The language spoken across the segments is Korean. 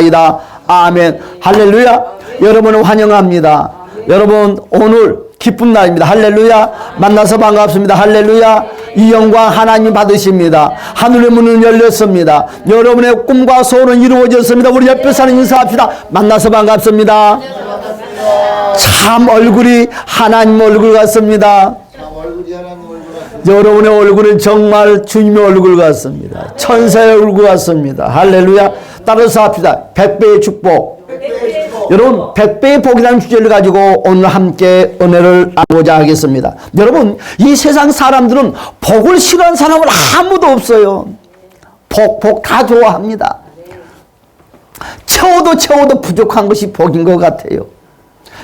기도하옵나이다. 아멘. 할렐루야. 여러분을 환영합니다. 여러분 오늘 기쁜 날입니다. 할렐루야. 만나서 반갑습니다. 할렐루야. 이 영광 하나님 받으십니다. 하늘의 문은 열렸습니다. 여러분의 꿈과 소원은 이루어졌습니다. 우리 옆에 사는 인사합시다. 만나서 반갑습니다. 참 얼굴이 하나님 얼굴 같습니다. 여러분의 얼굴은 정말 주님의 얼굴 같습니다. 천사의 얼굴 같습니다. 할렐루야. 따라서 합시다. 100배의 축복. 여러분 100배의 복이라는 주제를 가지고 오늘 함께 은혜를 나누고자 하겠습니다. 여러분 이 세상 사람들은 복을 싫어하는 사람은 아무도 없어요. 복 다 좋아합니다. 채워도 부족한 것이 복인 것 같아요.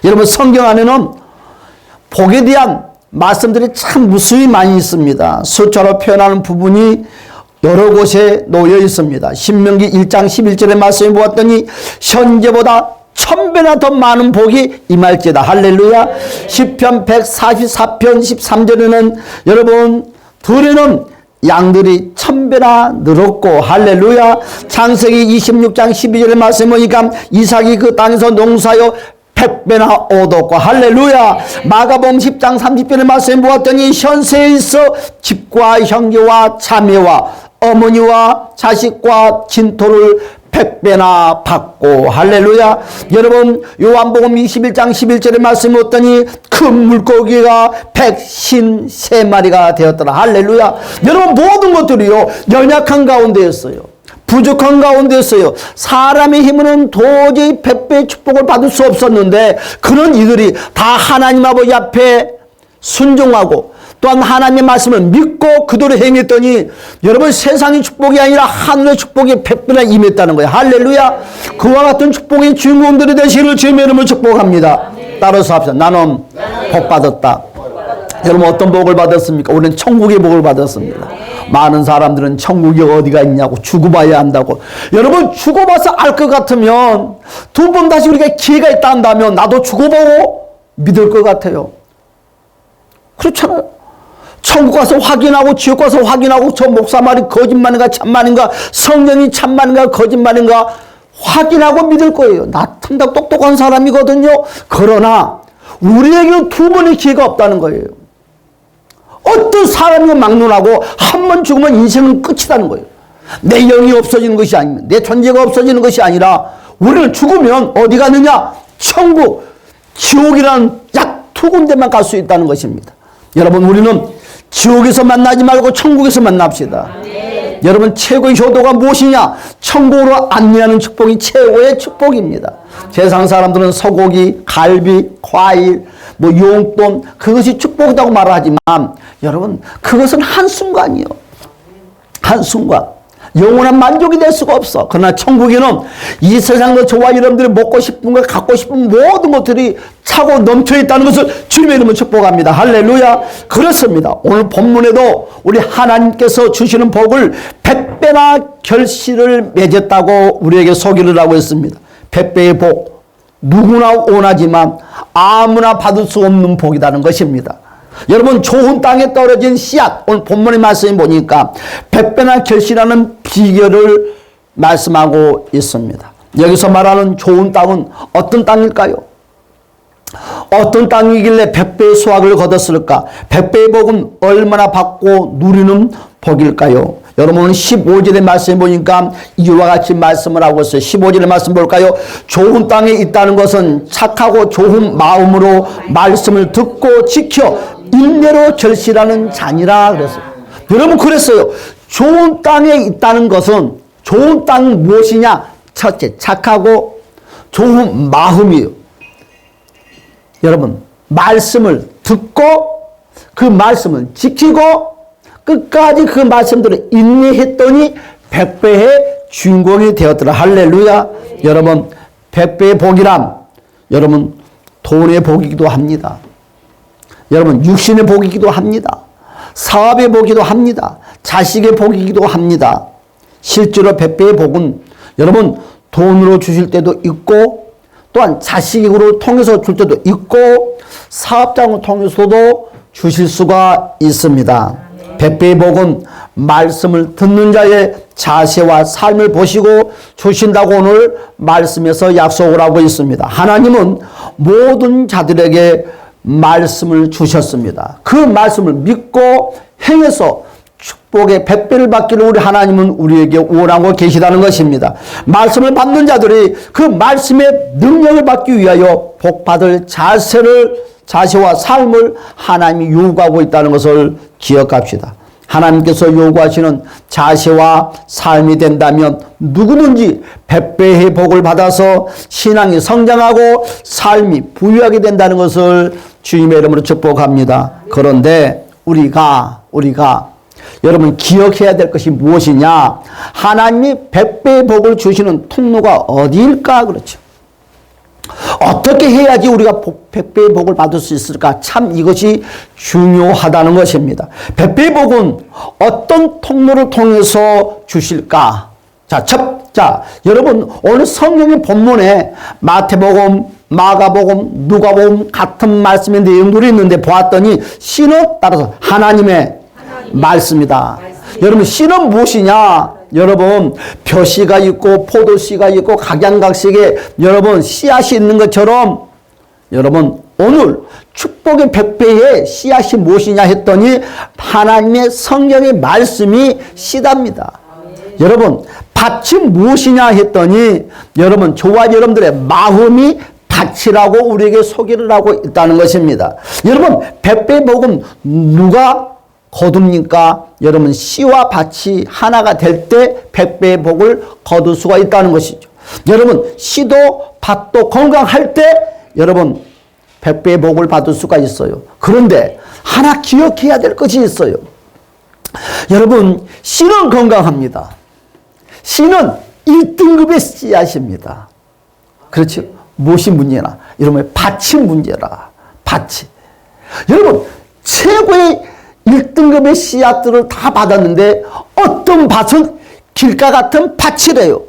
여러분 성경 안에는 복에 대한 말씀들이 참 무수히 많이 있습니다. 숫자로 표현하는 부분이 여러 곳에 놓여 있습니다. 신명기 1장 11절의 말씀을 보았더니 현재보다 1000배나 더 많은 복이 임할지다. 할렐루야. 시편 144편 13절에는 여러분 들에는 양들이 1000배나 늘었고 할렐루야. 창세기 26장 12절의 말씀을 보니까 이삭이 그 땅에서 농사하여 100배나 얻었고 할렐루야. 마가복음 10장 30절의 말씀을 보았더니 현세에 있어 집과 형제와 자매와 어머니와 자식과 진토를 100배나 받고 할렐루야. 여러분 요한복음 21장 11절의 말씀을 보았더니 큰 물고기가 153마리가 되었더라. 할렐루야. 여러분 모든 것들이요 연약한 가운데였어요. 부족한 가운데였어요. 사람의 힘으로는 도저히 100배의 축복을 받을 수 없었는데 그런 이들이 다 하나님 아버지 앞에 순종하고 또한 하나님의 말씀을 믿고 그대로 행했더니 여러분 세상의 축복이 아니라 하늘의 축복이 100배나 임했다는 거예요. 할렐루야. 그와 같은 축복의 주인공들이 되시기를 주님의 이름으로 축복합니다. 따라서 합시다. 나는 복 받았다. 여러분 어떤 복을 받았습니까? 우리는 천국의 복을 받았습니다. 많은 사람들은 천국이 어디가 있냐고 죽어봐야 한다고. 여러분 죽어봐서 알 것 같으면 두 번 다시 우리가 기회가 있다 한다면 나도 죽어보고 믿을 것 같아요. 그렇잖아요. 천국 가서 확인하고 지옥 가서 확인하고 저 목사 말이 거짓말인가 참말인가 성령이 참말인가 거짓말인가 확인하고 믿을 거예요. 나 탐탁 똑똑한 사람이거든요. 그러나 우리에게는 두 번의 기회가 없다는 거예요. 어떤 사람이 막론하고 한 번 죽으면 인생은 끝이라는 거예요. 내 영이 없어지는 것이 아니면 내 존재가 없어지는 것이 아니라 우리는 죽으면 어디 가느냐? 천국, 지옥이라는 약 두 군데만 갈 수 있다는 것입니다. 여러분 우리는 지옥에서 만나지 말고 천국에서 만납시다. 여러분 최고의 효도가 무엇이냐? 천국으로 안내하는 축복이 최고의 축복입니다. 세상 사람들은 소고기, 갈비, 과일, 용돈 그것이 축복이라고 말하지만 여러분 그것은 한순간이요. 한순간. 영원한 만족이 될 수가 없어. 그러나 천국에는 이 세상의 저와 여러분들이 먹고 싶은 것, 갖고 싶은 모든 것들이 차고 넘쳐 있다는 것을 주님의 이름으로 축복합니다. 할렐루야. 그렇습니다. 오늘 본문에도 우리 하나님께서 주시는 복을 100배나 결실을 맺었다고 우리에게 소개를 하고 있습니다. 100배의 복. 누구나 원하지만 아무나 받을 수 없는 복이라는 것입니다. 여러분 좋은 땅에 떨어진 씨앗 오늘 본문의 말씀을 보니까 100배나 결실하는 비결을 말씀하고 있습니다. 여기서 말하는 좋은 땅은 어떤 땅일까요? 어떤 땅이길래 100배의 수확을 거뒀을까? 100배의 복은 얼마나 받고 누리는 복일까요? 여러분 15절의 말씀 보니까 이와 같이 말씀을 하고 있어요. 15절의 말씀 볼까요? 좋은 땅에 있다는 것은 착하고 좋은 마음으로 말씀을 듣고 지켜 인내로 결실하는 자니라 그랬어요. 여러분 그랬어요. 좋은 땅에 있다는 것은 좋은 땅은 무엇이냐? 첫째 착하고 좋은 마음이에요. 여러분 말씀을 듣고 그 말씀을 지키고 끝까지 그 말씀들을 인내했더니 100배의 주인공이 되었더라. 할렐루야. 여러분 100배의 복이란 여러분 돈의 복이기도 합니다. 여러분 육신의 복이기도 합니다. 사업의 복이기도 합니다. 자식의 복이기도 합니다. 실제로 100배의 복은 여러분 돈으로 주실 때도 있고 또한 자식으로 통해서 줄 때도 있고 사업장을 통해서도 주실 수가 있습니다. 100배의 복은 말씀을 듣는 자의 자세와 삶을 보시고 주신다고 오늘 말씀에서 약속을 하고 있습니다. 하나님은 모든 자들에게 말씀을 주셨습니다. 그 말씀을 믿고 행해서 축복의 백배를 받기를 우리 하나님은 우리에게 원하고 계시다는 것입니다. 말씀을 받는 자들이 그 말씀의 능력을 받기 위하여 복받을 자세와 삶을 하나님이 요구하고 있다는 것을 기억합시다. 하나님께서 요구하시는 자세와 삶이 된다면 누구든지 백배의 복을 받아서 신앙이 성장하고 삶이 부유하게 된다는 것을 주님의 이름으로 축복합니다. 그런데 우리가 여러분 기억해야 될 것이 무엇이냐? 하나님이 백배의 복을 주시는 통로가 어디일까? 그렇죠. 어떻게 해야지 우리가 백배의 복을 받을 수 있을까? 참 이것이 중요하다는 것입니다. 백배의 복은 어떤 통로를 통해서 주실까? 자, 여러분 오늘 성경의 본문에 마태복음, 마가복음, 누가복음 같은 말씀의 내용들이 있는데 보았더니 씨는 따라서 하나님의 말씀이다. 여러분 씨는 무엇이냐? 여러분 벼씨가 있고 포도씨가 있고 각양각색의 여러분 씨앗이 있는 것처럼 여러분 오늘 축복의 백배의 씨앗이 무엇이냐 했더니 하나님의 성경의 말씀이 씨답니다. 여러분 밭이 무엇이냐 했더니 여러분 저와 여러분들의 마음이 밭이라고 우리에게 소개를 하고 있다는 것입니다. 여러분 백배의 복은 누가 거둡니까? 여러분 씨와 밭이 하나가 될 때 백배의 복을 거둘 수가 있다는 것이죠. 여러분 씨도 밭도 건강할 때 여러분 백배의 복을 받을 수가 있어요. 그런데 하나 기억해야 될 것이 있어요. 여러분 씨는 건강합니다. 씨는 1등급의 씨앗입니다. 그렇죠? 무엇이 문제나? 여러분 밭이 문제라. 밭이. 여러분 최고의 1등급의 씨앗들을 다 받았는데 어떤 밭은 길가 같은 밭이래요.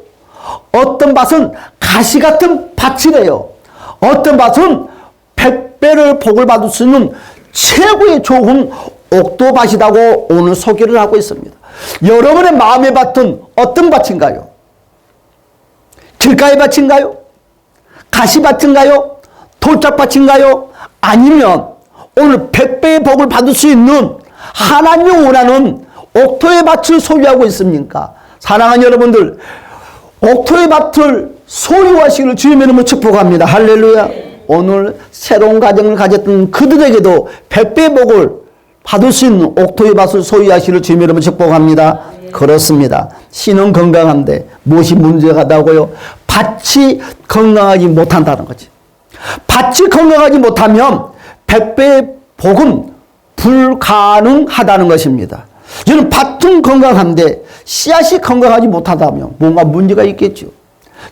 어떤 밭은 가시 같은 밭이래요. 어떤 밭은 백배를 복을 받을 수 있는 최고의 좋은 옥토밭이라고 오늘 소개를 하고 있습니다. 여러분의 마음의 밭은 어떤 밭인가요? 길가의 밭인가요? 가시밭인가요? 돌짝밭인가요? 아니면 오늘 백배의 복을 받을 수 있는 하나님이 원하는 옥토의 밭을 소유하고 있습니까? 사랑하는 여러분들, 옥토의 밭을 소유하시기를 주님의 이름으로 축복합니다. 할렐루야. 오늘 새로운 가정을 가졌던 그들에게도 백배의 복을 받을 수 있는 옥토의 밭을 소유하시기를 주님의 이름으로 축복합니다. 그렇습니다. 씨는 건강한데 무엇이 문제가다고요? 밭이 건강하지 못한다는 거지. 밭이 건강하지 못하면 백배의 복은 불가능하다는 것입니다. 저는 밭은 건강한데 씨앗이 건강하지 못하다면 뭔가 문제가 있겠죠.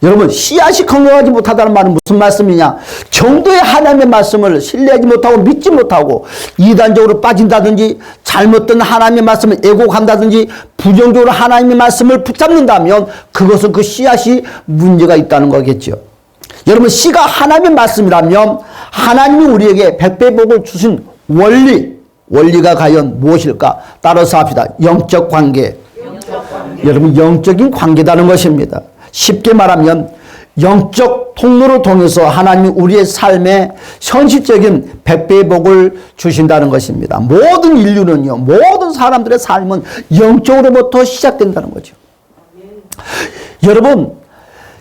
여러분 씨앗이 건강하지 못하다는 말은 무슨 말씀이냐? 정도의 하나님의 말씀을 신뢰하지 못하고 믿지 못하고 이단적으로 빠진다든지 잘못된 하나님의 말씀을 애곡한다든지 부정적으로 하나님의 말씀을 붙잡는다면 그것은 그 씨앗이 문제가 있다는 거겠죠. 여러분 씨가 하나님의 말씀이라면 하나님이 우리에게 백배의 복을 주신 원리가 과연 무엇일까? 따라서 합시다. 영적 관계. 여러분 영적인 관계라는 것입니다. 쉽게 말하면 영적 통로를 통해서 하나님이 우리의 삶에 현실적인 백배의 복을 주신다는 것입니다. 모든 인류는요, 모든 사람들의 삶은 영적으로부터 시작된다는 거죠. 여러분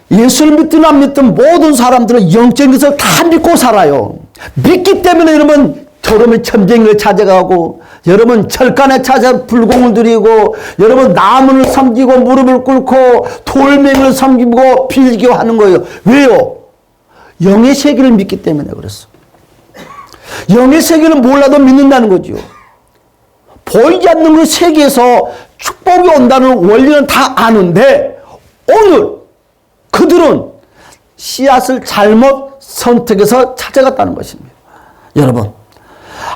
예수를 믿든 안 믿든 모든 사람들은 영적인 것을 다 믿고 살아요. 믿기 때문에 여러분 여러분 점쟁이를 찾아가고 여러분 철간에 찾아 불공을 드리고 여러분 나무를 섬기고 무릎을 꿇고 돌멩이를 섬기고 빌기도 하는 거예요. 왜요? 영의 세계를 믿기 때문에 그랬어. 영의 세계는 몰라도 믿는다는 거죠. 보이지 않는 그 세계에서 축복이 온다는 원리는 다 아는데 오늘 그들은 씨앗을 잘못 선택해서 찾아갔다는 것입니다. 여러분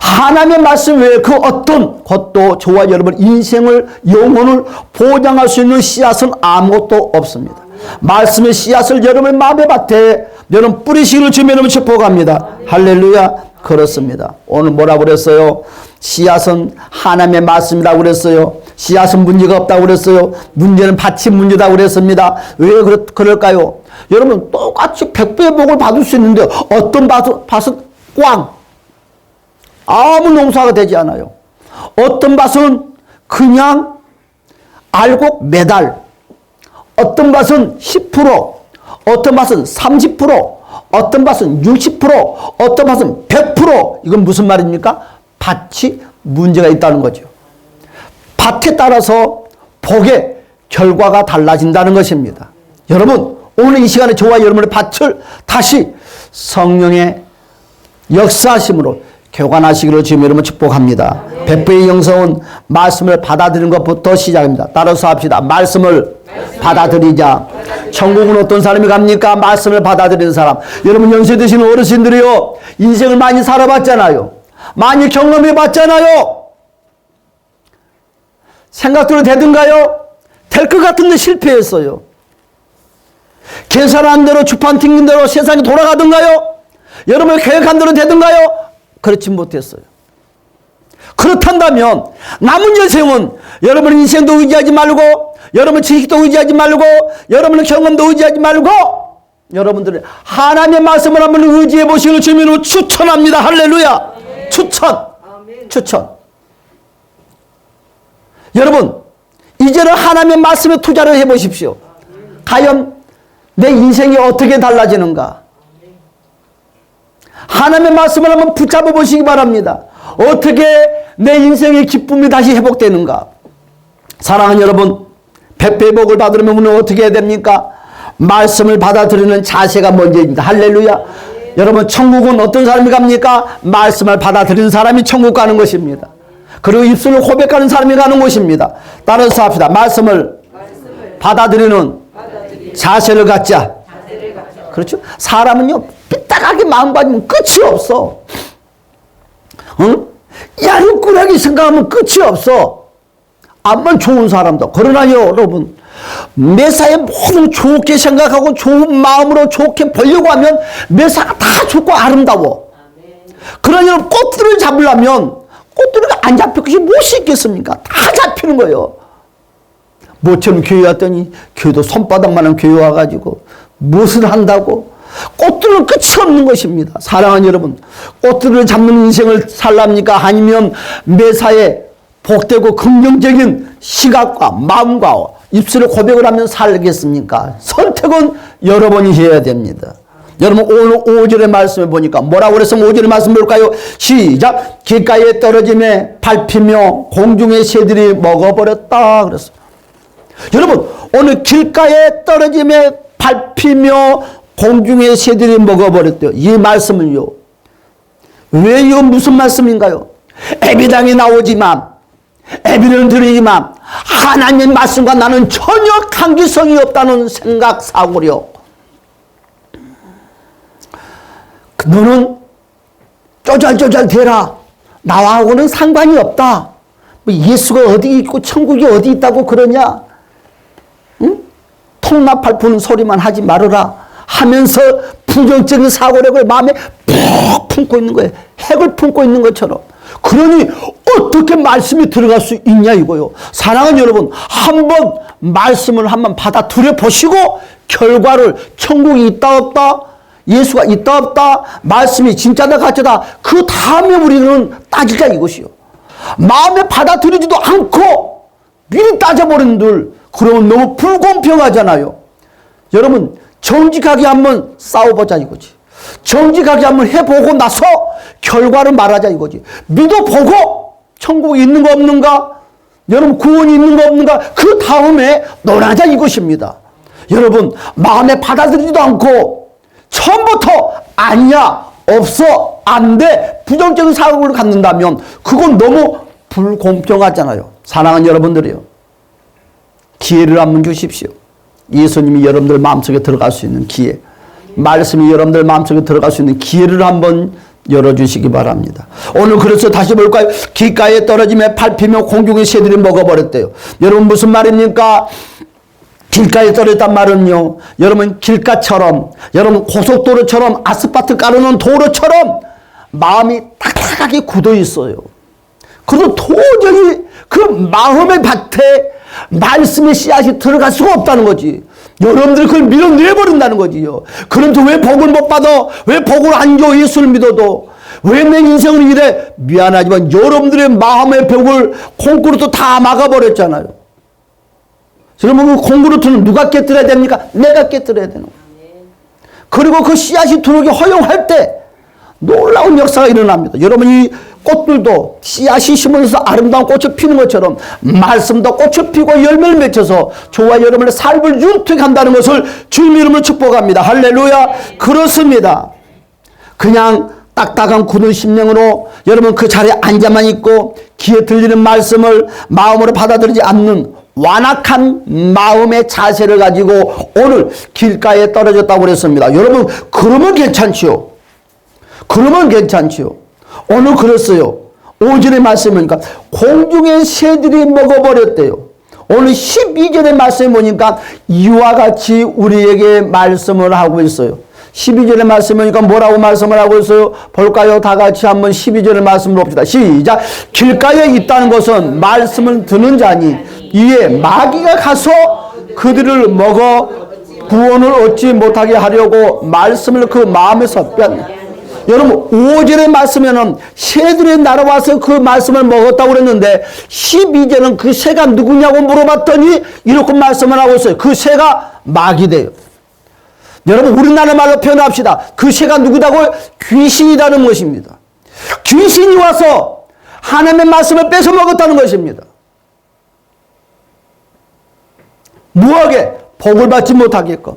하나님의 말씀 외에 그 어떤 것도 저와 여러분 인생을 영혼을 보장할 수 있는 씨앗은 아무것도 없습니다. 말씀의 씨앗을 여러분의 마음의 밭에 여러분 뿌리시기를 주님의 이름으로 축복합니다. 할렐루야. 그렇습니다. 오늘 뭐라고 그랬어요? 씨앗은 하나님의 말씀이라고 그랬어요. 씨앗은 문제가 없다고 그랬어요. 문제는 밭이 문제다 그랬습니다. 왜 그럴까요? 여러분, 똑같이 100배의 복을 받을 수 있는데 어떤 밭은 꽝, 아무 농사가 되지 않아요. 어떤 밭은 그냥 알곡 매달, 어떤 밭은 10%, 어떤 밭은 30%, 어떤 밭은 60%, 어떤 밭은 100%. 이건 무슨 말입니까? 밭이 문제가 있다는 거죠. 밭에 따라서 복의 결과가 달라진다는 것입니다. 여러분, 오늘 이 시간에 저와 여러분의 밭을 다시 성령의 역사하심으로 교관하시기를 주님 이름으로 축복합니다. 백부의 영성은 말씀을 받아들이는 것부터 시작입니다. 따라서 합시다. 말씀을 받아들이자. 천국은 어떤 사람이 갑니까? 말씀을 받아들이는 사람. 여러분, 연세 드시는 어르신들이요, 인생을 많이 살아봤잖아요. 많이 경험해봤잖아요. 생각대로 되든가요? 될 것 같은데 실패했어요. 계산한 대로, 주판 튕긴 대로 세상이 돌아가든가요? 여러분의 계획한 대로 되든가요? 그렇지 못했어요. 그렇단다면 남은 여생은 여러분의 인생도 의지하지 말고, 여러분 지식도 의지하지 말고, 여러분의 경험도 의지하지 말고, 여러분들은 하나님의 말씀을 한번 의지해 보시기를 주님으로 추천합니다. 할렐루야. 추천. 여러분, 이제는 하나님의 말씀에 투자를 해 보십시오. 과연 내 인생이 어떻게 달라지는가? 하나님의 말씀을 한번 붙잡아 보시기 바랍니다. 어떻게 내 인생의 기쁨이 다시 회복되는가? 사랑하는 여러분, 백배의 복을 받으려면 우리는 어떻게 해야 됩니까? 말씀을 받아들이는 자세가 먼저입니다. 할렐루야. 여러분, 천국은 어떤 사람이 갑니까? 말씀을 받아들이는 사람이 천국 가는 것입니다. 그리고 입술로 고백하는 사람이 가는 곳입니다. 따라서 합시다. 말씀을 받아들이는 자세를 갖자. 그렇죠? 사람은요, 삐딱하게 마음 가지면 끝이 없어. 응? 야릇꾸하게 생각하면 끝이 없어. 암만 좋은 사람도. 그러나요, 여러분, 매사에 모두 좋게 생각하고 좋은 마음으로 좋게 보려고 하면 매사가 다 좋고 아름다워. 그러나 꽃들을 잡으려면 꽃들이가 안 잡힐 것이 무엇이 있겠습니까? 다 잡히는 거예요. 모처럼 교회 왔더니 교회도 손바닥만한 교회 와가지고 무엇을 한다고? 꽃들은 끝이 없는 것입니다. 사랑하는 여러분, 꽃들을 잡는 인생을 살랍니까? 아니면 매사에 복되고 긍정적인 시각과 마음과 입술에 고백을 하면 살겠습니까? 선택은 여러분이 해야 됩니다. 여러분, 오늘 5절의 말씀을 보니까 뭐라고 그래서 5절의 말씀 볼까요? 시작. 길가에 떨어짐에 밟히며 공중의 새들이 먹어버렸다 그랬어요. 여러분, 오늘 길가에 떨어짐에 밟히며 공중의 새들이 먹어버렸대요. 이 말씀은요, 왜 이거 무슨 말씀인가요? 애비당이 나오지만, 애비는 들으지만 하나님의 말씀과 나는 전혀 관계성이 없다는 생각, 사고력. 너는 쪼잘쪼잘 되라. 나하고는 상관이 없다. 예수가 어디 있고 천국이 어디 있다고 그러냐? 응? 통나팔 부는 소리만 하지 말아라 하면서 부정적인 사고력을 마음에 푹 품고 있는 거예요. 핵을 품고 있는 것처럼. 그러니 어떻게 말씀이 들어갈 수 있냐 이거요. 사랑하는 여러분, 한번 말씀을 한번 받아들여 보시고 결과를, 천국이 있다 없다, 예수가 있다 없다, 말씀이 진짜다 가짜다, 그 다음에 우리는 따지자 이것이요. 마음에 받아들이지도 않고 미리 따져버린들, 그러면 너무 불공평하잖아요. 여러분, 정직하게 한번 싸워보자 이거지. 정직하게 한번 해보고 나서 결과를 말하자 이거지. 믿어보고 천국이 있는 거 없는가, 여러분 구원이 있는 거 없는가, 그 다음에 논하자 이것입니다. 여러분, 마음에 받아들이지도 않고 처음부터 아니야, 없어, 안 돼, 부정적인 사고를 갖는다면 그건 너무 불공평하잖아요. 사랑하는 여러분들이요, 기회를 한번 주십시오. 예수님이 여러분들 마음속에 들어갈 수 있는 기회, 말씀이 여러분들 마음속에 들어갈 수 있는 기회를 한번 열어주시기 바랍니다. 오늘 그래서 다시 볼까요? 길가에 떨어짐에 밟히며 공중의 새들이 먹어버렸대요. 여러분, 무슨 말입니까? 길가에 떨어졌단 말은요, 여러분 길가처럼, 여러분 고속도로처럼, 아스팔트 깔아놓은 도로처럼 마음이 딱딱하게 굳어 있어요. 그래서 도저히 그 마음의 밭에 말씀의 씨앗이 들어갈 수가 없다는 거지. 여러분들이 그걸 밀어내버린다는 거지요. 그런데 왜 복을 못 받아? 왜 복을 안 줘? 예수를 믿어도. 왜 내 인생을 이래? 미안하지만 여러분들의 마음의 벽을 콩그루트 다 막아버렸잖아요. 그러면 그 콩그루트는 누가 깨뜨려야 됩니까? 내가 깨뜨려야 되는 거예요. 그리고 그 씨앗이 들어오기 허용할 때 놀라운 역사가 일어납니다. 여러분, 이 꽃들도 씨앗이 심어져서 아름다운 꽃을 피는 것처럼 말씀도 꽃을 피고 열매를 맺혀서 저와 여러분의 삶을 윤택한다는 것을 주님 이름으로 축복합니다. 할렐루야. 그렇습니다. 그냥 딱딱한 굳은 심령으로 여러분 그 자리에 앉아만 있고 귀에 들리는 말씀을 마음으로 받아들이지 않는 완악한 마음의 자세를 가지고 오늘 길가에 떨어졌다고 그랬습니다. 여러분, 그러면 괜찮지요. 그러면 괜찮지요. 오늘 그랬어요. 5절의 말씀이니까 공중의 새들이 먹어버렸대요. 오늘 12절의 말씀에 보니까 이와 같이 우리에게 말씀을 하고 있어요. 12절의 말씀이니까 뭐라고 말씀을 하고 있어요? 볼까요? 다 같이 한번 12절의 말씀을 봅시다. 시작. 길가에 있다는 것은 말씀을 듣는 자니 이에 마귀가 가서 그들을 먹어 구원을 얻지 못하게 하려고 말씀을 그 마음에서 뺀. 여러분, 5절의 말씀에는 새들이 날아와서 그 말씀을 먹었다고 그랬는데 12절은 그 새가 누구냐고 물어봤더니 이렇게 말씀을 하고 있어요. 그 새가 마귀래요. 여러분, 우리나라 말로 표현합시다. 그 새가 누구다고요? 귀신이라는 것입니다. 귀신이 와서 하나님의 말씀을 뺏어 먹었다는 것입니다. 뭐하게? 복을 받지 못하게끔,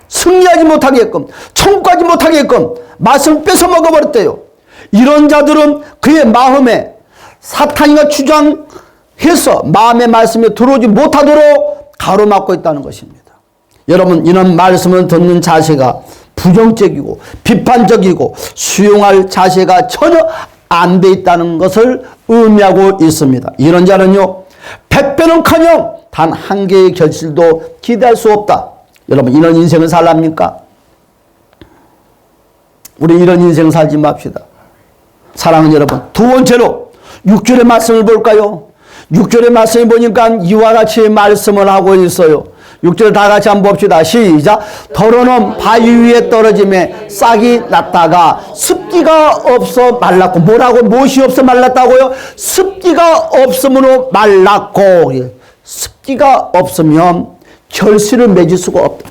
승리하지 못하게끔, 천국 가지 못하게끔 말씀을 뺏어 먹어버렸대요. 이런 자들은 그의 마음에 사탄이가 주장해서 마음의 말씀에 들어오지 못하도록 가로막고 있다는 것입니다. 여러분, 이런 말씀을 듣는 자세가 부정적이고 비판적이고 수용할 자세가 전혀 안 돼 있다는 것을 의미하고 있습니다. 이런 자는요, 100배는커녕 단 한 개의 결실도 기대할 수 없다. 여러분, 이런 인생을 살랍니까? 우리 이런 인생 살지 맙시다. 사랑하는 여러분, 두 번째로 6절의 말씀을 볼까요? 6절의 말씀을 보니까 이와 같이 말씀을 하고 있어요. 6절 다 같이 한번 봅시다. 시작. 더러는 바위 위에 떨어짐에 싹이 났다가 습기가 없어 말랐고. 뭐라고? 무엇이 없어 말랐다고요? 습기가 없으므로 말랐고. 습기가 없으면 결실을 맺을 수가 없다.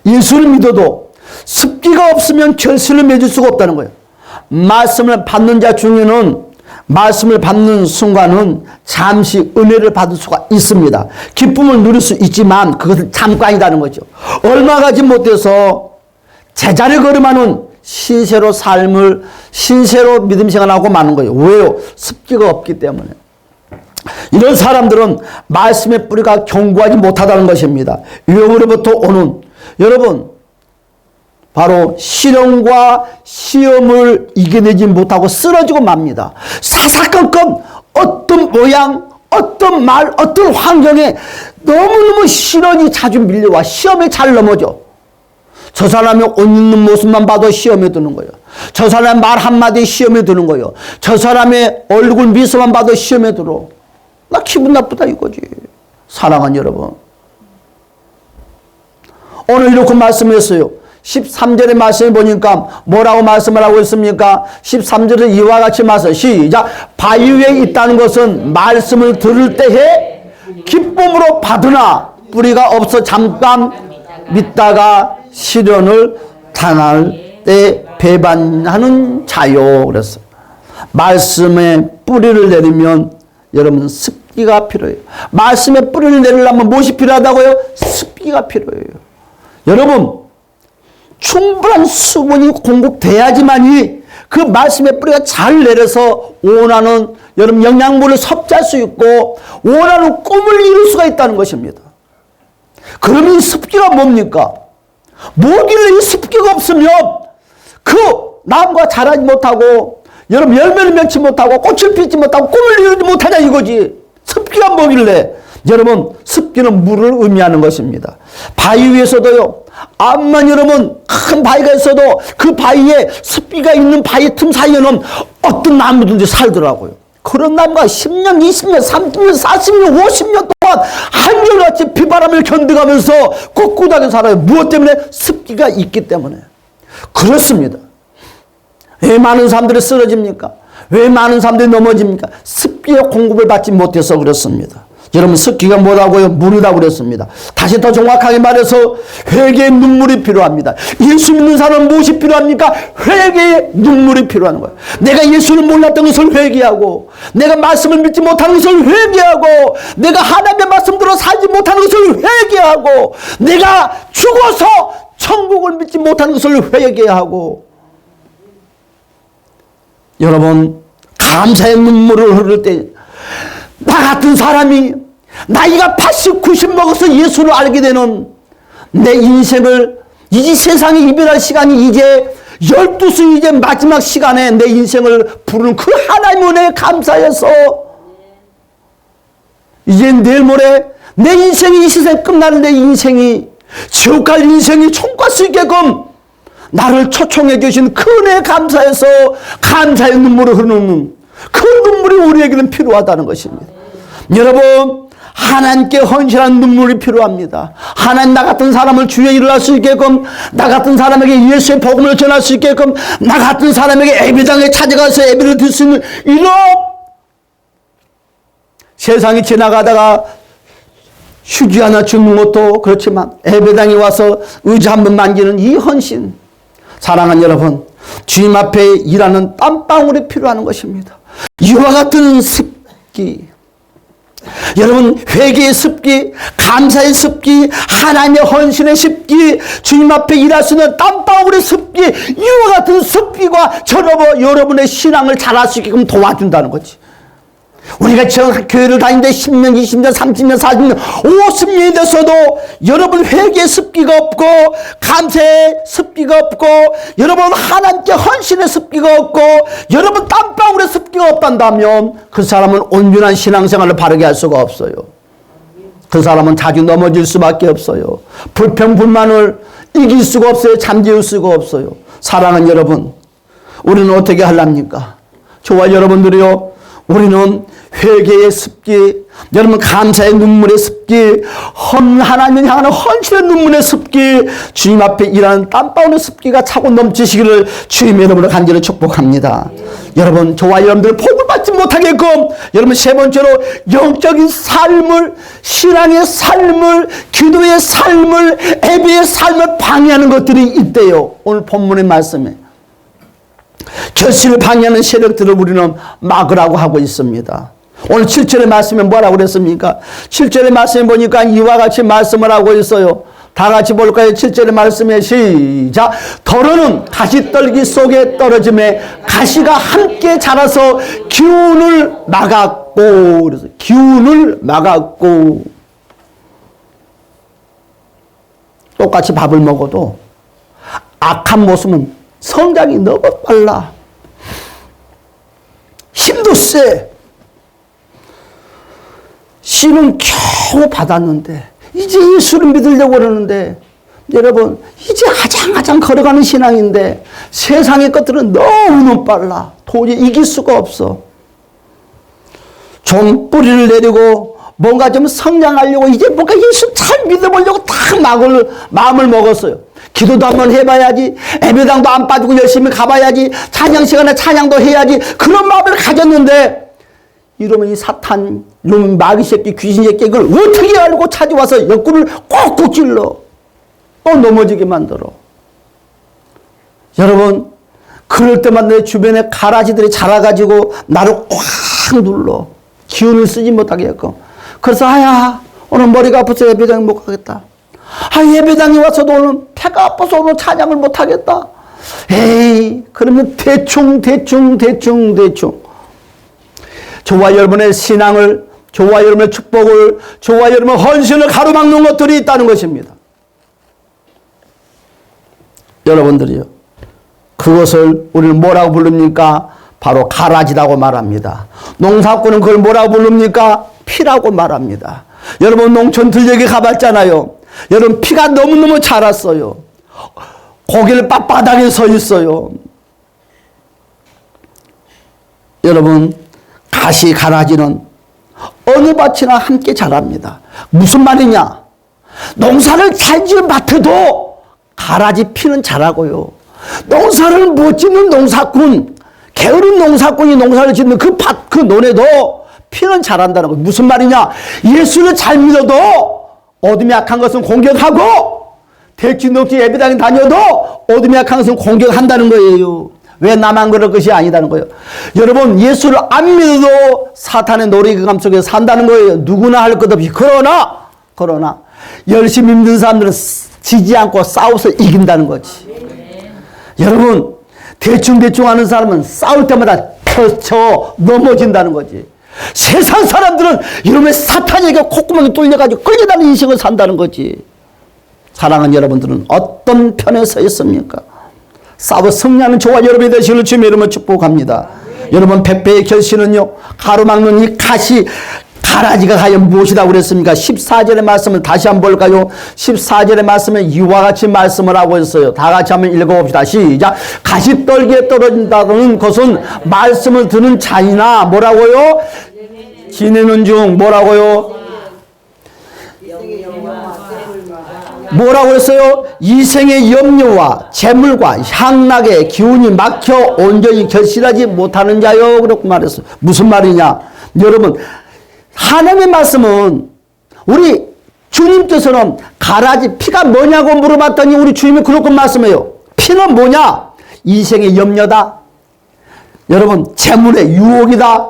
예수를 믿어도 습기가 없으면 결실을 맺을 수가 없다는 거예요. 말씀을 받는 자 중에는 말씀을 받는 순간은 잠시 은혜를 받을 수가 있습니다. 기쁨을 누릴 수 있지만 그것은 잠깐이라는 거죠. 얼마 가지 못해서 제자리 걸음하는 신세로 삶을, 신세로 믿음 생활하고 마는 거예요. 왜요? 습기가 없기 때문에. 이런 사람들은 말씀의 뿌리가 견고하지 못하다는 것입니다. 유혹으로부터 오는, 여러분, 바로 시련과 시험을 이겨내지 못하고 쓰러지고 맙니다. 사사건건 어떤 모양, 어떤 말, 어떤 환경에 너무너무 시련이 자주 밀려와 시험에 잘 넘어져. 저 사람의 옷 입는 모습만 봐도 시험에 드는 거예요. 저 사람의 말 한마디에 시험에 드는 거예요. 저 사람의 얼굴 미소만 봐도 시험에 들어. 나 기분 나쁘다 이거지. 사랑하는 여러분, 오늘 이렇게 말씀했어요. 13절의 말씀을 보니까 뭐라고 말씀을 하고 있습니까? 13절에 이와 같이 말씀. 시작. 바위 위에 있다는 것은 말씀을 들을 때에 기쁨으로 받으나 뿌리가 없어 잠깐 믿다가 시련을 당할 때 배반하는 자요. 그랬어요. 말씀에 뿌리를 내리면 여러분 습기가 필요해요. 말씀에 뿌리를 내리려면 무엇이 필요하다고요? 습기가 필요해요. 여러분, 충분한 수분이 공급돼야지만이 그 말씀의 뿌리가 잘 내려서 원하는 여러분 영양분을 섭취할 수 있고 원하는 꿈을 이룰 수가 있다는 것입니다. 그러면 이 습기가 뭡니까? 뭐길래 이 습기가 없으면 그 나무가 자라지 못하고 여러분 열매를 맺지 못하고 꽃을 피지 못하고 꿈을 이루지 못하냐 이거지. 습기가 뭐길래? 여러분, 습기는 물을 의미하는 것입니다. 바위 위에서도요, 암만 여러분 큰 바위가 있어도 그 바위에 습기가 있는 바위 틈 사이에는 어떤 나무든지 살더라고요. 그런 나무가 10년, 20년, 30년, 40년, 50년 동안 한결같이 비바람을 견뎌가면서 꿋꿋하게 살아요. 무엇 때문에? 습기가 있기 때문에. 그렇습니다. 왜 많은 사람들이 쓰러집니까? 왜 많은 사람들이 넘어집니까? 습기의 공급을 받지 못해서 그렇습니다. 여러분, 습기가 뭐라고요? 물이라고 그랬습니다. 다시 더 정확하게 말해서 회개의 눈물이 필요합니다. 예수 믿는 사람은 무엇이 필요합니까? 회개의 눈물이 필요한 거예요. 내가 예수를 몰랐던 것을 회개하고, 내가 말씀을 믿지 못하는 것을 회개하고, 내가 하나님의 말씀대로 살지 못하는 것을 회개하고, 내가 죽어서 천국을 믿지 못하는 것을 회개하고, 여러분, 감사의 눈물을 흐를 때 나 같은 사람이 나이가 80, 90 먹어서 예수를 알게 되는 내 인생을, 이 세상에 이별할 시간이 이제 12시 이제 마지막 시간에 내 인생을 부르는 그 하나님의 은혜에 감사해서 이제 내일 모레 내 인생이, 이 세상 끝나는 내 인생이 지옥 갈 인생이 총갈 수 있게끔 나를 초청해 주신 그 은혜에 감사해서 감사의 눈물을 흐르는 그 눈물이 우리에게는 필요하다는 것입니다. 여러분, 하나님께 헌신한 눈물이 필요합니다. 하나님, 나 같은 사람을 주의 일을 할 수 있게끔, 나 같은 사람에게 예수의 복음을 전할 수 있게끔, 나 같은 사람에게 예배당에 찾아가서 예배를 드릴 수 있는 이런, 세상이 지나가다가 휴지 하나 주는 것도 그렇지만 예배당에 와서 의자 한 번 만지는 이 헌신, 사랑하는 여러분, 주님 앞에 일하는 땀방울이 필요한 것입니다. 이와 같은 습기, 여러분, 회개의 습기, 감사의 습기, 하나님의 헌신의 습기, 주님 앞에 일할 수 있는 땀방울의 습기, 이와 같은 습기가 여러분의 신앙을 잘할 수 있게끔 도와준다는 거지. 우리가 교회를 다니는데 10년, 20년, 30년, 40년, 50년이 됐어도 여러분 회개의 습기가 없고, 감사의 습기가 없고, 여러분 하나님께 헌신의 습기가 없고, 여러분 땀방울의 습기가 없단다면 그 사람은 온전한 신앙생활을 바르게 할 수가 없어요. 그 사람은 자주 넘어질 수밖에 없어요. 불평불만을 이길 수가 없어요. 잠재울 수가 없어요. 사랑하는 여러분, 우리는 어떻게 하렵니까? 저와 여러분들이요, 우리는 회개의 습기, 여러분 감사의 눈물의 습기, 하나님을 향하는 헌신의 눈물의 습기, 주님 앞에 일하는 땀방울의 습기가 차고 넘치시기를 주님 여러분을 간절히 축복합니다. 여러분, 저와 여러분들 복을 받지 못하게끔, 여러분 세 번째로 영적인 삶을, 신앙의 삶을, 기도의 삶을, 예배의 삶을 방해하는 것들이 있대요. 오늘 본문의 말씀에 결실을 방해하는 세력들을 우리는 막으라고 하고 있습니다. 오늘 7절의 말씀에 뭐라고 그랬습니까? 7절의 말씀에 보니까 이와 같이 말씀을 하고 있어요. 다 같이 볼까요? 7절의 말씀에 시작. 더러는 가시떨기 속에 떨어짐에 가시가 함께 자라서 기운을 막았고, 그래서 기운을 막았고, 똑같이 밥을 먹어도 악한 모습은 성장이 너무 빨라. 힘도 세. 씨는 겨우 받았는데 이제 예수를 믿으려고 그러는데, 여러분 이제 아장아장 걸어가는 신앙인데 세상의 것들은 너무 빨라. 도저히 이길 수가 없어. 좀 뿌리를 내리고 뭔가 좀 성장하려고 이제 뭔가 예수 잘 믿어보려고 딱 마음을 먹었어요. 기도도 한번 해봐야지, 예배당도 안 빠지고 열심히 가봐야지, 찬양 시간에 찬양도 해야지, 그런 마음을 가졌는데, 이러면 이 사탄, 이놈 마귀 새끼, 귀신 새끼, 이걸 어떻게 알고 찾아와서 옆구리를 꼭꼭 찔러 또 넘어지게 만들어. 여러분, 그럴 때마다 내 주변에 가라지들이 자라가지고 나를 꽉 눌러 기운을 쓰지 못하게 했고, 그래서 아야 오늘 머리가 아파서 예배당 못 가겠다. 예배당에 와서도 오늘 배가 아파서 오늘 찬양을 못 하겠다. 에이, 그러면 대충 저와 여러분의 신앙을, 저와 여러분의 축복을, 저와 여러분의 헌신을 가로막는 것들이 있다는 것입니다. 여러분들이요, 그것을 우리는 뭐라고 부릅니까? 바로 가라지라고 말합니다. 농사꾼은 그걸 뭐라고 부릅니까? 피라고 말합니다. 여러분 농촌 들녘에 가봤잖아요. 여러분 피가 너무너무 자랐어요. 고개를 빳빳하게 서 있어요. 여러분 가시 가라지는 어느 밭이나 함께 자랍니다. 무슨 말이냐? 농사를 잘 지은 밭에도 가라지 피는 자라고요. 농사를 못 짓는 농사꾼, 게으른 농사꾼이 농사를 짓는 그 밭, 그 논에도 피는 자란다는 거예요. 무슨 말이냐? 예수를 잘 믿어도 어둠이 약한 것은 공격하고 대충 없이 예배당에 다녀도 어둠이 약한 것은 공격한다는 거예요. 왜 나만 그럴 것이 아니다는 거예요. 여러분 예수를 안 믿어도 사탄의 놀이감 속에서 산다는 거예요. 누구나 할 것 없이. 그러나 열심히 믿는 사람들은 지지 않고 싸워서 이긴다는 거지. 여러분 대충 하는 사람은 싸울 때마다 쳐 넘어진다는 거지. 세상 사람들은 이놈의 사탄에게 콧구멍이 뚫려가지고 끌려다니는 인생을 산다는 거지. 사랑하는 여러분들은 어떤 편에 서 있습니까? 싸워 승리하는 저와 여러분이 되시기를 주님의 이름으로 축복합니다. 여러분 백배의 결실은요, 가로막는 이 가라지가 과연 무엇이라고 그랬습니까? 14절의 말씀을 다시 한번 볼까요? 14절의 말씀은 이와 같이 말씀을 하고 있어요. 다 같이 한번 읽어봅시다. 시작. 가시떨기에 떨어진다는 것은 말씀을 듣는 자이나 뭐라고요? 지내는 중 뭐라고요? 뭐라고 했어요? 이생의 염려와 재물과 향락의 기운이 막혀 온전히 결실하지 못하는 자요. 그렇게 말했어요. 무슨 말이냐? 여러분 하나님의 말씀은 우리 주님께서는 가라지 피가 뭐냐고 물어봤더니 우리 주님이 그렇게 말씀해요. 피는 뭐냐? 이생의 염려다. 여러분 재물의 유혹이다.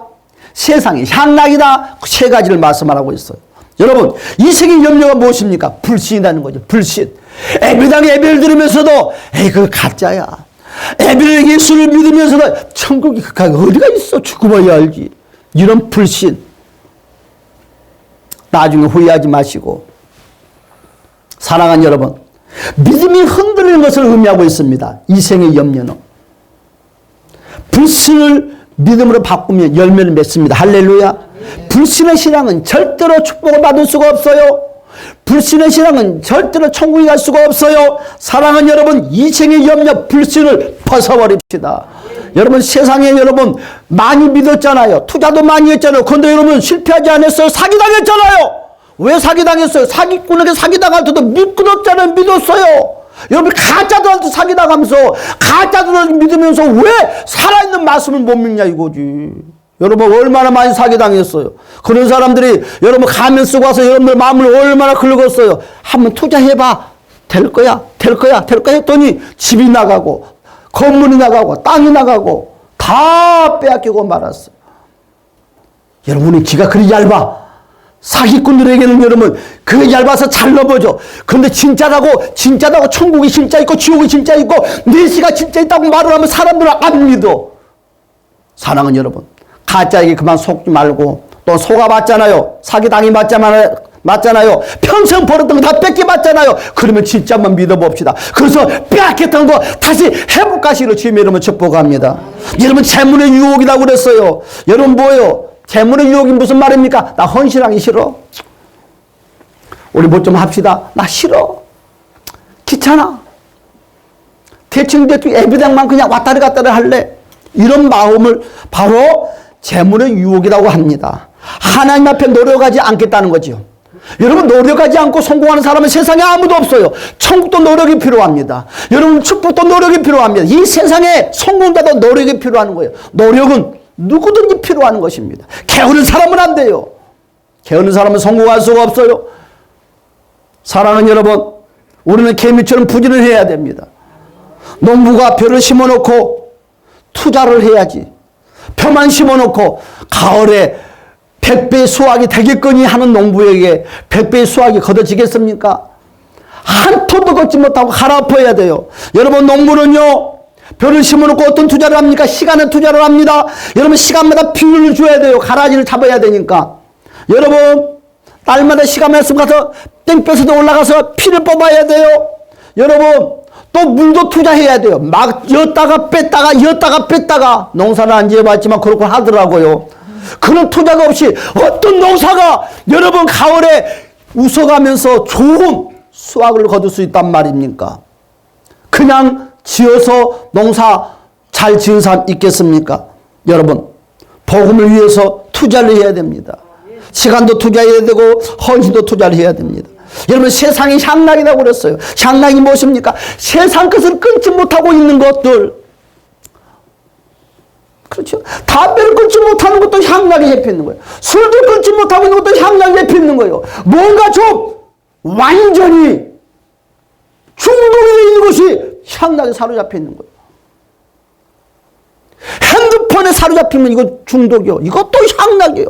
세상의 향락이다. 세 가지를 말씀하라고 있어요. 여러분 이생의 염려가 무엇입니까? 불신이라는 거죠. 불신. 예배당에 예배를 드리면서도 에이 그거 가짜야. 예배를 예수를 믿으면서도 천국이 어디가 있어? 죽어봐야 알지. 이런 불신. 나중에 후회하지 마시고. 사랑하는 여러분, 믿음이 흔들리는 것을 의미하고 있습니다. 이생의 염려는. 불신을 믿음으로 바꾸면 열매를 맺습니다. 할렐루야. 불신의 신앙은 절대로 축복을 받을 수가 없어요. 불신의 신앙은 절대로 천국에 갈 수가 없어요. 사랑하는 여러분, 이생의 염려, 불신을 벗어버립시다. 여러분 세상에 여러분 많이 믿었잖아요. 투자도 많이 했잖아요. 그런데 여러분 실패하지 않았어요? 사기당했잖아요. 왜 사기당했어요? 사기꾼에게 사기당할 때도 믿었잖아요. 믿었어요. 여러분 가짜들한테 사기당하면서 가짜들을 믿으면서 왜 살아있는 말씀을 못 믿냐 이거지. 여러분 얼마나 많이 사기당했어요. 그런 사람들이 여러분 가면 쓰고 와서 여러분들 마음을 얼마나 긁었어요. 한번 투자해봐. 될 거야 했더니 집이 나가고 건물이 나가고 땅이 나가고 다 빼앗기고 말았어요. 여러분의 귀가 그리 얇아. 사기꾼들에게는 여러분 그게 얇아서 잘 넘어져. 그런데 진짜라고 천국이 진짜 있고 지옥이 진짜 있고 내시가 진짜 있다고 말을 하면 사람들은 안 믿어. 사랑하는 여러분 가짜에게 그만 속지 말고 또 속아봤잖아요. 사기당이 맞잖아요. 평생 벌었던 거 다 뺏겨봤잖아요. 그러면 진짜 한번 믿어봅시다. 그래서 빼앗겼던 거 다시 회복하시기를 주님의 이름으로 축복합니다. 여러분 재물의 유혹이라고 그랬어요. 여러분 뭐예요? 재물의 유혹이 무슨 말입니까? 나 헌신하기 싫어. 우리 뭐 좀 합시다. 나 싫어. 귀찮아. 대충 예배당만 그냥 왔다리 갔다리 할래. 이런 마음을 바로 재물의 유혹이라고 합니다. 하나님 앞에 노력하지 않겠다는 거죠. 여러분 노력하지 않고 성공하는 사람은 세상에 아무도 없어요. 천국도 노력이 필요합니다. 여러분 축복도 노력이 필요합니다. 이 세상에 성공자도 노력이 필요한 거예요. 노력은 누구든지 필요한 것입니다. 게으른 사람은 안 돼요. 게으른 사람은 성공할 수가 없어요. 사랑하는 여러분, 우리는 개미처럼 부지런해야 됩니다. 농부가 벼를 심어놓고 투자를 해야지. 벼만 심어놓고 가을에 100배의 수확이 되겠거니 하는 농부에게 100배의 수확이 거둬지겠습니까? 한 톤도 걷지 못하고 갈아엎어야 돼요. 여러분 농부는요. 벼를 심어놓고 어떤 투자를 합니까? 시간에 투자를 합니다. 여러분 시간마다 비료를 줘야 돼요. 가라지를 잡아야 되니까. 여러분 날마다 시간 말씀 가서 땡볕에도 올라가서 피를 뽑아야 돼요. 여러분 또 물도 투자해야 돼요. 막 였다가 뺐다가 농사는 안 지어봤지만 그렇게 하더라고요. 그런 투자가 없이 어떤 농사가 여러분 가을에 웃어가면서 좋은 수확을 거둘 수 있단 말입니까? 그냥 지어서 농사 잘 지은 사람 있겠습니까? 여러분, 복음을 위해서 투자를 해야 됩니다. 시간도 투자해야 되고 헌신도 투자를 해야 됩니다. 여러분, 세상이 향락이라고 그랬어요. 향락이 무엇입니까? 세상 것을 끊지 못하고 있는 것들. 그렇죠? 담배를 끊지 못하는 것도 향락이 잡혀 있는 거예요. 술도 끊지 못하고 있는 것도 향락이 잡혀 있는 거예요. 뭔가 좀 완전히 중독이 되어 있는 것이 향락에 사로잡혀 있는 거예요. 핸드폰에 사로잡히면 이거 중독이요. 이것도 향락이에요.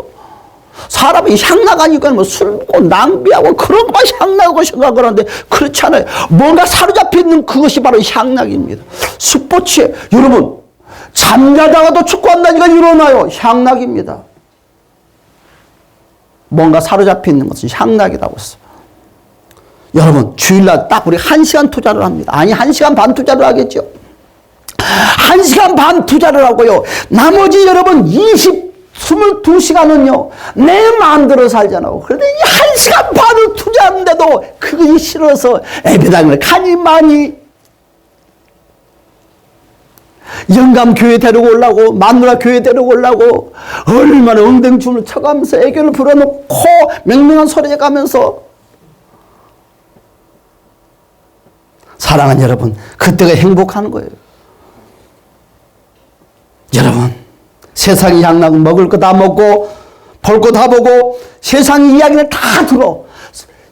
사람이 향락하니까 뭐 술고 낭비하고 그런 것만 향락하고 생각을 하는데 그렇지 않아요. 뭔가 사로잡혀 있는 그것이 바로 향락입니다. 스포츠에 여러분 잠자다가도 축구한다니까 일어나요. 향락입니다. 뭔가 사로잡혀 있는 것은 향락이라고 했어요. 여러분 주일날 딱 우리 1시간 투자를 합니다. 아니 1시간 반 투자를 하겠죠. 1시간 반 투자를 하고요. 나머지 여러분 22시간은요 내 마음대로 살잖아요. 그런데 이 1시간 반을 투자하는데도 그것이 싫어서 예배당을 가니 많이 영감 교회 데리고 오려고 마누라 교회 데리고 오려고 얼마나 엉덩춤을 쳐가면서 애교를 불어놓고 맹맹한 소리 가면서 사랑하는 여러분 그때가 행복한 거예요. 여러분 세상의 향락은 먹을 거 다 먹고 볼 거 다 보고 세상의 이야기를 다 들어.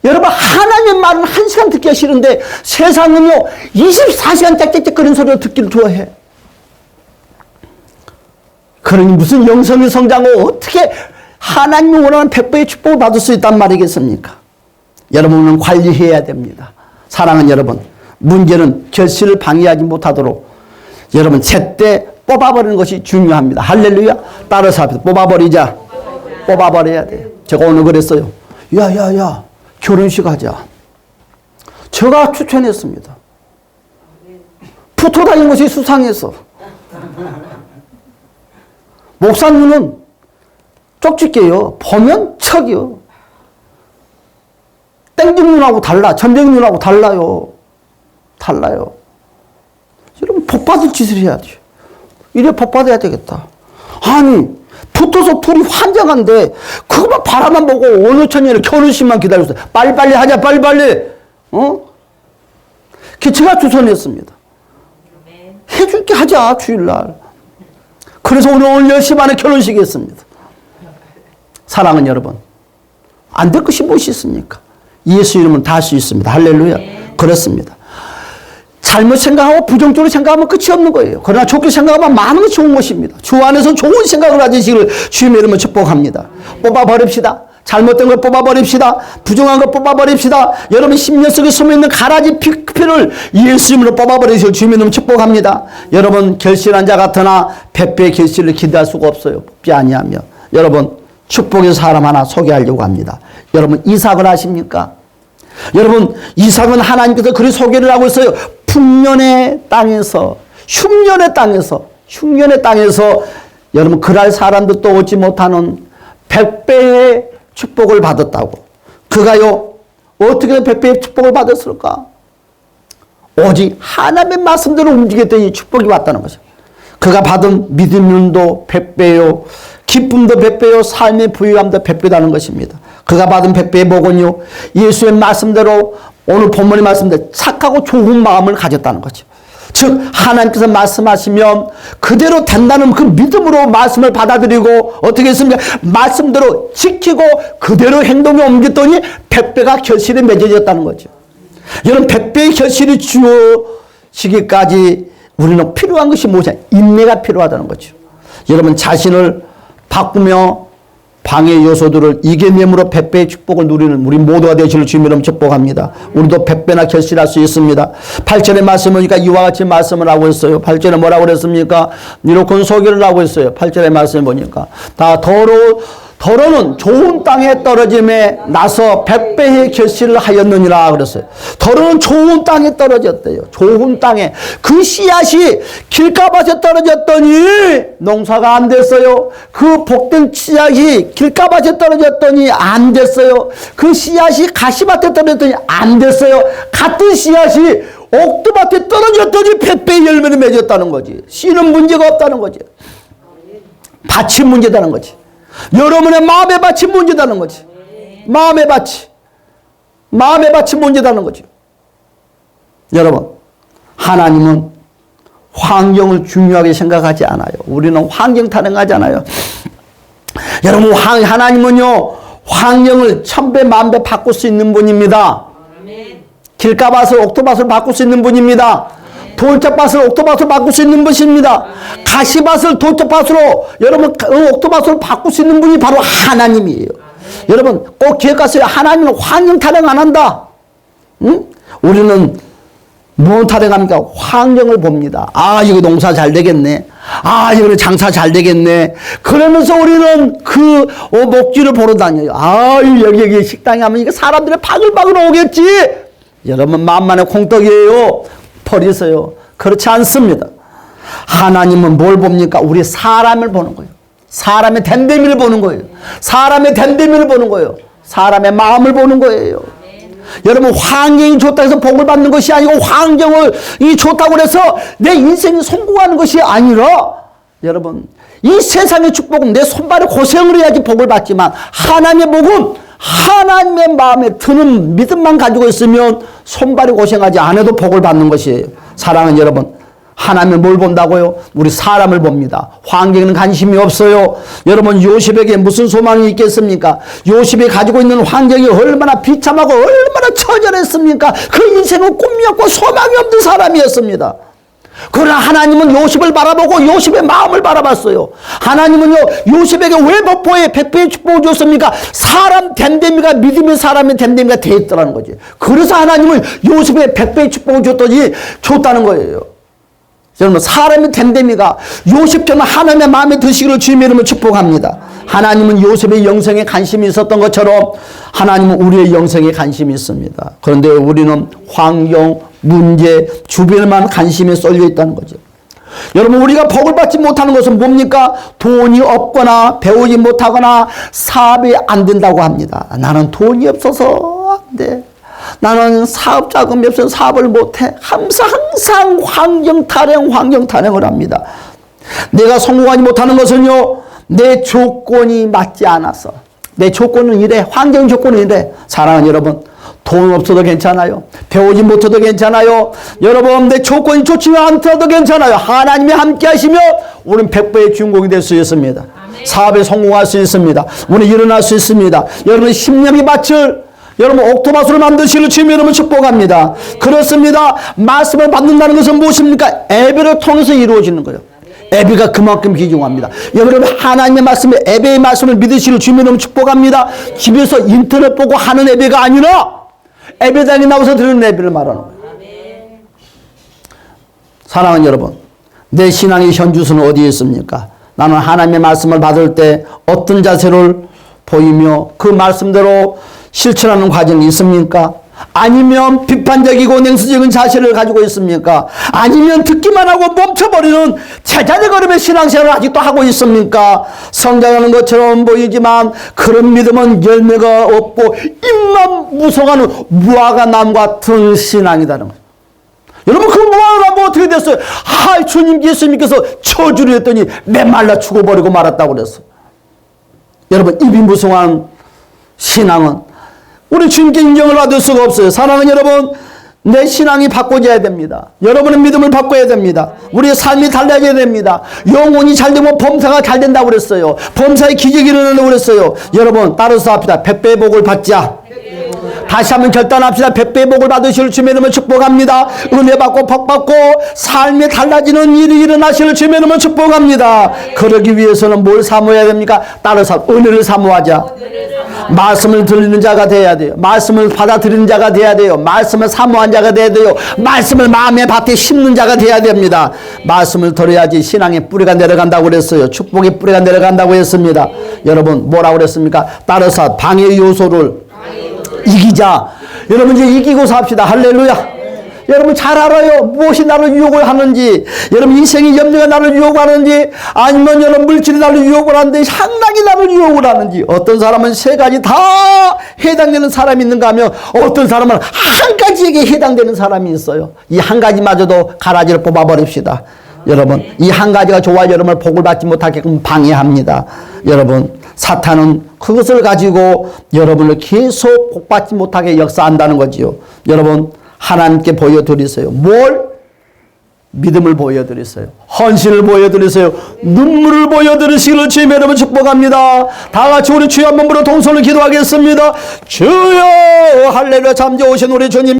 여러분 하나님의 말은 1시간 듣기가 싫은데 세상은요 24시간 짹짹짹거리는 소리를 듣기를 좋아해. 그러니 무슨 영성의 성장을 어떻게 하나님이 원하는 100배의 축복을 받을 수 있단 말이겠습니까? 여러분은 관리해야 됩니다. 사랑하는 여러분 문제는 결실을 방해하지 못하도록 여러분 제때 뽑아버리는 것이 중요합니다. 할렐루야. 따라서 합시다. 뽑아버리자. 뽑아버려야 돼. 제가 오늘 그랬어요. 야야야 결혼식 하자. 제가 추천했습니다. 붙어 다니는 것이 수상해서. 목사님은 쪽집게요. 보면 척이요. 땡집 눈하고 달라. 전쟁 눈하고 달라요. 달라요. 여러분 복 받을 짓을 해야죠. 이래 복 받아야 되겠다. 아니 붙어서 둘이 환장한데 그거만 바라만 보고 5, 6천년을 결혼식만 기다렸어요. 빨리빨리 하자 빨리빨리. 제가 주선했습니다. 해줄게 하자 주일날. 그래서 오늘 10시 반에 결혼식이 있습니다. 사랑하는 여러분 안 될 것이 무엇이 있습니까? 예수 이름은 다 할 수 있습니다. 할렐루야. 그렇습니다. 잘못 생각하고 부정적으로 생각하면 끝이 없는 거예요. 그러나 좋게 생각하면 많은 것이 좋은 것입니다. 주 안에서 좋은 생각을 하시기를 주님의 이름으로 축복합니다. 뽑아버립시다. 잘못된 걸 뽑아버립시다. 부정한 걸 뽑아버립시다. 여러분 10년 속에 숨어있는 가라지 피를 예수 이름으로 뽑아버리시고 주님의 이름으로 축복합니다. 여러분 결실한 자 같으나 100배의 결실을 기대할 수가 없어요. 뽑지 아니하며. 여러분 축복의 사람 하나 소개하려고 합니다. 여러분 이삭을 아십니까? 여러분 이삭은 하나님께서 그리 소개를 하고 있어요. 풍년의 땅에서 흉년의 땅에서 여러분 그랄 사람들도 오지 못하는 100배의 축복을 받았다고. 그가요 어떻게 100배의 축복을 받았을까? 오직 하나님의 말씀대로 움직였더니 축복이 왔다는 거죠. 그가 받은 믿음도 100배요 기쁨도 100배요 삶의 부유함도 100배라는 것입니다. 그가 받은 100배의 복은요 예수의 말씀대로 오늘 본문의 말씀대로 착하고 좋은 마음을 가졌다는 거죠. 즉 하나님께서 말씀하시면 그대로 된다는 그 믿음으로 말씀을 받아들이고 어떻게 했습니까? 말씀대로 지키고 그대로 행동에 옮겼더니 100배가 결실에 맺어졌다는 거죠. 여러분 100배의 결실이 주어지기까지 우리는 필요한 것이 무엇이냐? 인내가 필요하다는 거죠. 여러분 자신을 바꾸며 방해 요소들을 이겨냄으로 100배의 축복을 누리는 우리 모두가 되시길 주님으로 축복합니다. 우리도 100배나 결실할 수 있습니다. 8절의 말씀 보니까 이와 같이 말씀을 하고 있어요. 8절에 뭐라고 그랬습니까? 이렇게 소개를 하고 있어요. 8절의 말씀 보니까 다 더러는 좋은 땅에 떨어짐에 나서 100배의 결실을 하였느니라 그랬어요. 더러는 좋은 땅에 떨어졌대요. 좋은 땅에. 그 씨앗이 길가밭에 떨어졌더니 농사가 안 됐어요. 그 복된 씨앗이 길가밭에 떨어졌더니 안 됐어요. 그 씨앗이 가시밭에 떨어졌더니 안 됐어요. 같은 씨앗이 옥토밭에 떨어졌더니 100배의 열매를 맺었다는 거지. 씨는 문제가 없다는 거지. 밭이 문제다는 거지. 여러분의 마음의 밭이 문제다는 거지. 마음의 밭이 문제다는 거죠. 여러분, 하나님은 환경을 중요하게 생각하지 않아요. 우리는 환경 타령하지 않아요. 여러분, 하나님은요, 환경을 천배 만배 바꿀 수 있는 분입니다. 길가밭을 옥토밭을 바꿀 수 있는 분입니다. 돌짝밭을 옥토밭으로 바꿀 수 있는 분입니다. 가시밭을 돌짝밭으로, 여러분 옥토밭으로 바꿀 수 있는 분이 바로 하나님이에요. 여러분 꼭 기억하세요. 하나님은 환경 타령 안 한다. 응? 우리는 뭐 타령합니까? 환경을 봅니다. 아, 이거 농사 잘 되겠네. 아, 이거 장사 잘 되겠네. 그러면서 우리는 그 목줄을 보러 다녀요. 아, 여기 식당에 하면 이거 사람들이 바글바글 오겠지. 여러분 만만의 콩떡이에요. 버리세요. 그렇지 않습니다. 하나님은 뭘 봅니까? 우리 사람을 보는 거예요. 사람의 됨됨이를 보는 거예요. 사람의 됨됨이를 보는 거예요. 사람의 마음을 보는 거예요. 여러분 환경이 좋다고 해서 복을 받는 것이 아니고 환경이 좋다고 해서 내 인생이 성공하는 것이 아니라 여러분 이 세상의 축복은 내 손발에 고생을 해야지 복을 받지만 하나님의 복은 하나님의 마음에 드는 믿음만 가지고 있으면 손발이 고생하지 않아도 복을 받는 것이에요. 사랑하는 여러분, 하나님을 뭘 본다고요? 우리 사람을 봅니다. 환경에는 관심이 없어요. 여러분 요셉에게 무슨 소망이 있겠습니까? 요셉이 가지고 있는 환경이 얼마나 비참하고 얼마나 처절했습니까? 그 인생은 꿈이 없고 소망이 없는 사람이었습니다. 그러나 하나님은 요셉을 바라보고 요셉의 마음을 바라봤어요. 하나님은요 요셉에게 왜 복보에 100배의 축복을 줬습니까? 사람 됨됨이가 믿음의 사람의 됨됨이가 되었더라는 거지. 그래서 하나님은 요셉에 100배의 축복을 줬다는 거예요. 여러분 사람의 됨됨이가 요셉처럼 하나님의 마음에 드시기를 주님의 이름으로 축복합니다. 하나님은 요셉의 영생에 관심이 있었던 것처럼 하나님은 우리의 영생에 관심이 있습니다. 그런데 우리는 환경, 문제, 주변에만 관심이 쏠려 있다는 거죠. 여러분 우리가 복을 받지 못하는 것은 뭡니까? 돈이 없거나 배우지 못하거나 사업이 안 된다고 합니다. 나는 돈이 없어서 안 돼. 나는 사업 자금이 없어서 사업을 못해. 항상 환경 타령을 합니다. 내가 성공하지 못하는 것은요 내 조건이 맞지 않아서. 내 조건은 이래. 환경 조건은 이래. 사랑하는 여러분, 돈 없어도 괜찮아요. 배우지 못해도 괜찮아요. 여러분 내 조건이 좋지 않더라도 괜찮아요. 하나님이 함께 하시면 우리는 100배의 주인공이 될 수 있습니다. 사업에 성공할 수 있습니다. 우리는 일어날 수 있습니다. 여러분 십년의 밭을 여러분 옥토밭으로 만드시는 주님의 이름을 축복합니다. 그렇습니다. 말씀을 받는다는 것은 무엇입니까? 예배를 통해서 이루어지는 거예요. 예배가 그만큼 귀중합니다. 여러분 하나님의 말씀에 예배의 말씀을 믿으시는 주님의 이름을 축복합니다. 집에서 인터넷 보고 하는 예배가 아니라 예배당에 나와서 드리는 예배를 말하는 거예요. 사랑하는 여러분, 내 신앙의 현주소는 어디에 있습니까? 나는 하나님의 말씀을 받을 때 어떤 자세를 보이며 그 말씀대로 실천하는 과정이 있습니까? 아니면 비판적이고 냉소적인 자세를 가지고 있습니까? 아니면 듣기만 하고 멈춰버리는 제자의 걸음의 신앙생활을 아직도 하고 있습니까? 성장하는 것처럼 보이지만 그런 믿음은 열매가 없고 입만 무성하는 무화과 나무 같은 신앙이라는 거예요. 여러분 그 무화과 나무 어떻게 됐어요? 아, 주님 예수님께서 저주를 했더니 메말라 죽어버리고 말았다고 그랬어요. 여러분 입이 무성한 신앙은 우리 주님께 인정을 받을 수가 없어요. 사랑하는 여러분, 내 신앙이 바꿔져야 됩니다. 여러분의 믿음을 바꿔야 됩니다. 우리의 삶이 달라져야 됩니다. 영혼이 잘 되면 범사가 잘 된다고 그랬어요. 범사의 기적이 일어난다고 그랬어요. 여러분 따라서 합시다. 100배의 복을 받자. 다시 한번 결단합시다. 100배의 복을 받으실 주님의 이름을 축복합니다. 은혜 받고 복 받고 삶이 달라지는 일이 일어나실 주님의 이름을 축복합니다. 그러기 위해서는 뭘 사모해야 됩니까? 따라서 은혜를 사모하자. 말씀을 들리는 자가 돼야 돼요. 말씀을 받아들이는 자가 돼야 돼요. 말씀을 사모한 자가 돼야 돼요. 말씀을 마음의 밭에 심는 자가 돼야 됩니다. 말씀을 들어야지 신앙의 뿌리가 내려간다고 그랬어요. 축복의 뿌리가 내려간다고 했습니다. 여러분 뭐라고 그랬습니까? 따라서 방해 요소를 이기자. 여러분 이제 이기고 삽시다. 할렐루야. 여러분 잘 알아요. 무엇이 나를 유혹을 하는지, 여러분 인생의 염려가 나를 유혹하는지, 아니면 여러분 물질이 나를 유혹을 하는지, 향락이 나를 유혹을 하는지. 어떤 사람은 세 가지 다 해당되는 사람이 있는가 하면 어떤 사람은 한 가지에게 해당되는 사람이 있어요. 이 한 가지마저도 가라지를 뽑아버립시다. 여러분 이 한 가지가 좋아 여러분을 복을 받지 못하게끔 방해합니다. 여러분 사탄은 그것을 가지고 여러분을 계속 복받지 못하게 역사한다는 거지요. 여러분 하나님께 보여드리세요. 뭘? 믿음을 보여드리세요. 헌신을 보여드리세요. 눈물을 보여드리시기를 주님 여러분 축복합니다. 다 같이 우리 주여 한 번으로 동서로 기도하겠습니다. 주여 할렐루야. 잠재우신 우리 주님